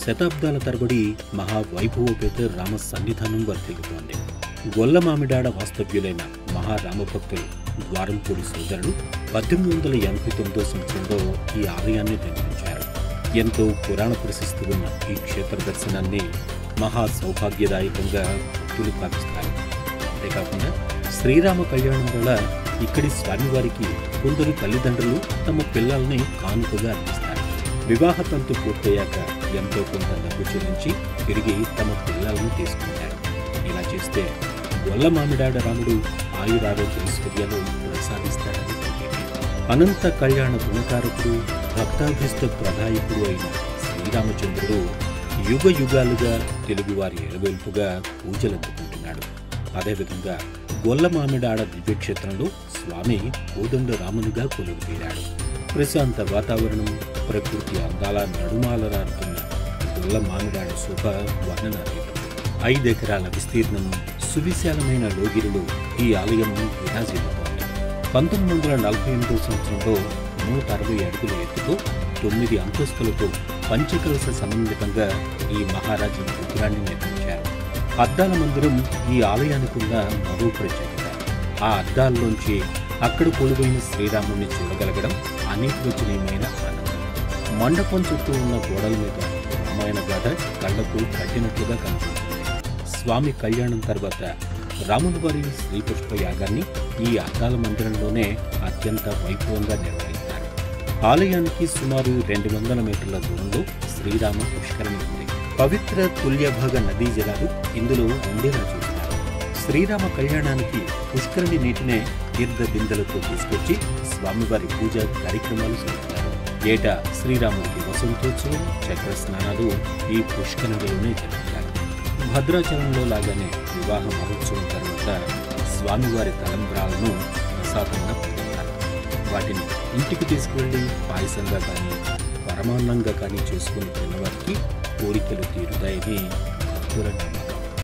శతాబ్దాల తరబడి మహావైభవోపేత రామ సన్నిధానం వర్ధిల్లుతోంది. గొల్లమామిడాడ వాస్తవ్యులైన మహారామభక్తులు ద్వారంపూడి సోదరులు 1889 సంవత్సరంలో ఈ ఆలయాన్ని నిర్మించారు. ఎంతో పురాణ ప్రశస్తి ఉన్న ఈ క్షేత్ర దర్శనాన్ని మహా సౌభాగ్యదాయకంగా భక్తులు భావిస్తారు. అంతేకాకుండా శ్రీరామ కళ్యాణం వల్ల ఇక్కడి స్వామివారికి కొందరు తల్లిదండ్రులు తమ పిల్లల్ని కానుకగా అందిస్తారు. వివాహ తంతు పూర్తయ్యాక ఎంతో కొంత డబ్బు చెల్లించి తిరిగి తమ పిల్లలను తీసుకుంటారు. ఇలా చేస్తే గొల్లమామిడాడ రాముడు ఆయురారోగ్యైశ్వర్యాలు ప్రసాదిస్తాడని అనంత కళ్యాణ గుణకారకుడు భక్తాభిష్ట ప్రదాయకుడు అయిన శ్రీరామచంద్రుడు యుగ యుగాలుగా తెలుగువారి ఎలవేల్పుగా పూజలందుకుంటున్నాడు. అదేవిధంగా గొల్లమామిడాడ దివ్యక్షేత్రంలో స్వామి కోదండ రామునిగా కొలువు తీరాడు. ప్రశాంత వాతావరణం, ప్రకృతి అందాల నడుమాలరాడుతున్న గొల్లమామిడాడ శోభ వర్ణనాతీతం. 5 ఎకరాల విస్తీర్ణం, సువిశాలమైన లోగిరిలో ఈ ఆలయం విరాజిల్లుతోంది. 1948 సంవత్సరంలో 160 అడుగుల ఎత్తుతో 9 అంతస్తులతో పంచకలశ సమన్వితంగా ఈ మహారాజు గోపురాన్ని నిర్మించారు. అద్దాల మందిరం ఈ ఆలయానికున్న మరో ప్రత్యేకత. ఆ అద్దాల్లోంచి అక్కడ కొలువైన శ్రీరాముడిని చూడగలగడం అనిర్వచనీయమైన ఆనందం. మండపం చుట్టూ ఉన్న గోడల మీద రామాయణ గాథ కళ్లకు కట్టినట్లుగా కనిపిస్తుంది. స్వామి కళ్యాణం తర్వాత రాముని వారి శ్రీపుష్ప యాగాన్ని ఈ అద్దాల మందిరంలోనే అత్యంత వైభవంగా నిర్వహిస్తారు. ఆలయానికి సుమారు 200 మీటర్ల దూరంలో శ్రీరామ పుష్కరిణి ఉంది. పవిత్ర తుల్యభాగ నదీ జలాలు ఇందులో ఉండేలా చూస్తారు. శ్రీరామ కళ్యాణానికి పుష్కరిణి నీటినే తీర్థ బిందెలతో తీసుకొచ్చి స్వామివారి పూజ కార్యక్రమాలు జరుపుతారు. ఏటా శ్రీరాముడికి వసంతోత్సవం, చక్ర స్నానాలు ఈ పుష్కరిణిలోనే జరుపుతారు. భద్రాచలంలో లాగానే వివాహ మహోత్సవం తర్వాత స్వామివారి తలంబ్రాలను ప్రసాదంగా పొందుతారు. వాటిని ఇంటికి తీసుకువెళ్ళి పాయసంగా కానీ పరమాన్నంగా కానీ చేసుకుని తిన్నవారికి కోరికలు తీరుతాయని భక్తుల నమ్మకం.